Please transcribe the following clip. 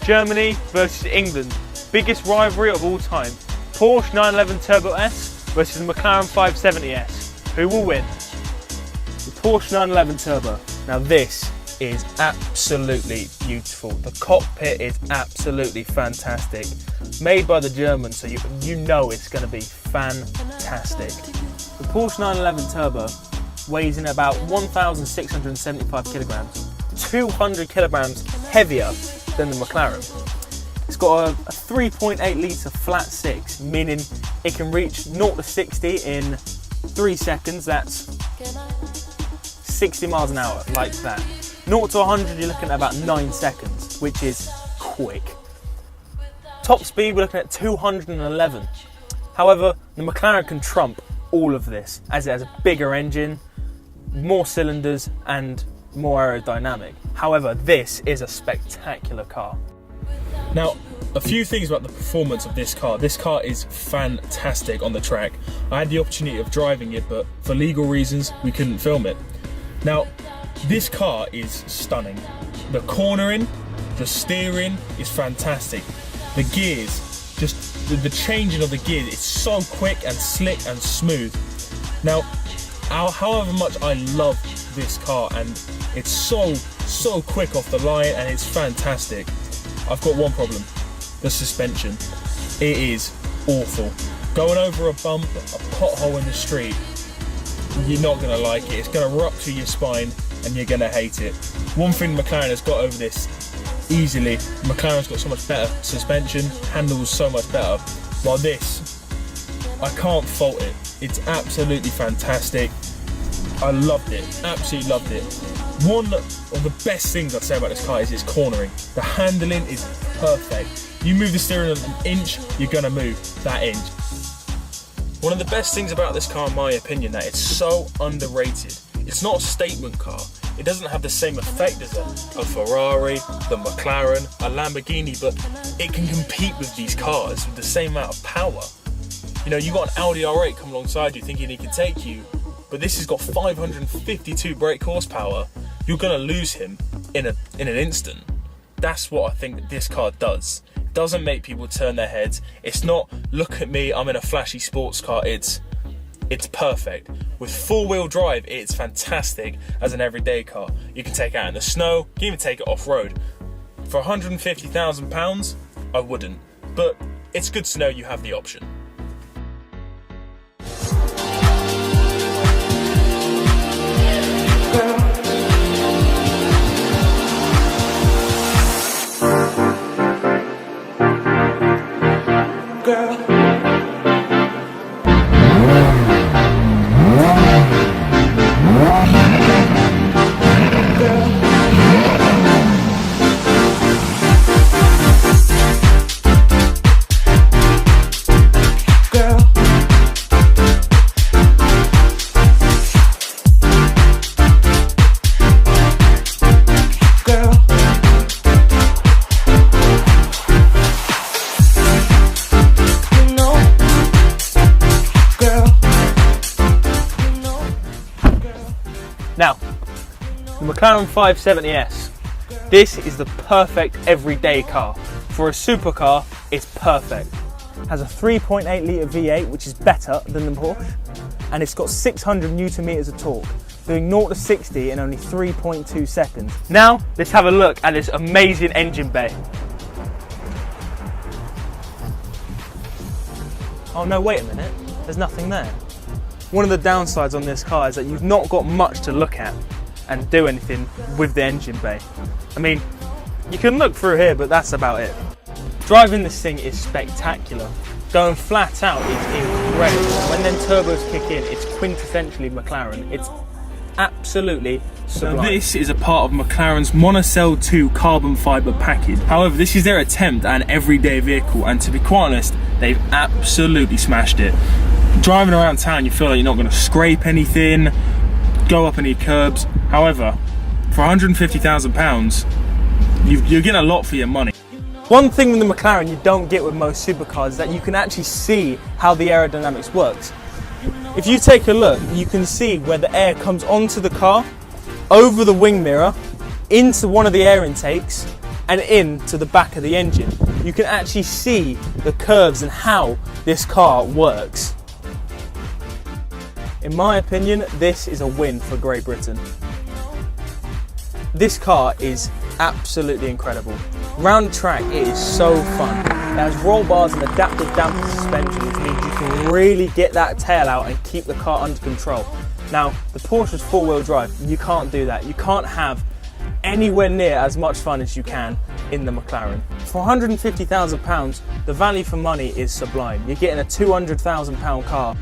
Germany versus England, biggest rivalry of all time. Porsche 911 Turbo S versus the McLaren 570S. Who will win? The Porsche 911 Turbo. Now this is absolutely beautiful. The cockpit is absolutely fantastic. Made by the Germans, so you know it's going to be fantastic. The Porsche 911 Turbo weighs in about 1,675 kilograms, 200 kilograms heavier than the McLaren. It's got a 3.8 litre flat six, meaning it can reach 0 to 60 in 3 seconds. That's 60 miles an hour, like that. 0 to 100 you're looking at about 9 seconds, which is quick. Top speed we're looking at 211. However, the McLaren can trump all of this as it has a bigger engine, more cylinders and more aerodynamic. However, this is a spectacular car. Now, a few things about the performance of this car. This car is fantastic on the track. I had the opportunity of driving it, but for legal reasons, we couldn't film it. Now, this car is stunning. The cornering, the steering is fantastic. The gears, just the changing of the gears, it's so quick and slick and smooth. Now, however much I love this car, and it's so quick off the line and it's fantastic, I've got one problem: the suspension. It is awful. Going over a bump, a pothole in the street, you're not going to like it. It's going to rupture your spine and you're going to hate it. One thing McLaren has got over this easily, McLaren's got so much better suspension, handles so much better, while this, I can't fault it. It's absolutely fantastic. I loved it, absolutely loved it. One of the best things I'd say about this car is its cornering. The handling is perfect. You move the steering an inch, you're going to move that inch. One of the best things about this car, in my opinion, that it's so underrated. It's not a statement car. It doesn't have the same effect as a Ferrari, the McLaren, a Lamborghini, but it can compete with these cars with the same amount of power. You know, you got an Audi R8 come alongside you thinking he can take you, but this has got 552 brake horsepower. You're going to lose him in an instant. That's what I think that this car does. It doesn't make people turn their heads. It's not, look at me, I'm in a flashy sports car. It's perfect. With four-wheel drive, it's fantastic as an everyday car. You can take it out in the snow, you can even take it off-road. For £150,000, I wouldn't. But it's good to know you have the option. Now, the McLaren 570S. This is the perfect everyday car. For a supercar, it's perfect. It has a 3.8 litre V8, which is better than the Porsche, and it's got 600 Newton meters of torque, doing 0 to 60 in only 3.2 seconds. Now, let's have a look at this amazing engine bay. Oh no, wait a minute, there's nothing there. One of the downsides on this car is that you've not got much to look at and do anything with the engine bay. I mean, you can look through here, but that's about it. Driving this thing is spectacular. Going flat out is incredible. When then turbos kick in, it's quintessentially McLaren. It's absolutely sublime. Now this is a part of McLaren's Monocell 2 carbon fibre package. However, this is their attempt at an everyday vehicle, and to be quite honest, they've absolutely smashed it. Driving around town, you feel like you're not going to scrape anything, go up any curbs. However, for £150,000, you're getting a lot for your money. One thing with the McLaren you don't get with most supercars is that you can actually see how the aerodynamics works. If you take a look, you can see where the air comes onto the car, over the wing mirror, into one of the air intakes, and into the back of the engine. You can actually see the curves and how this car works. In my opinion, this is a win for Great Britain. This car is absolutely incredible. Round the track, it is so fun. It has roll bars and adaptive damper suspension, which means you can really get that tail out and keep the car under control. Now, the Porsche's four-wheel drive, you can't do that. You can't have anywhere near as much fun as you can in the Mclaren. For £150,000, the value for money is sublime. You're getting a £200,000 car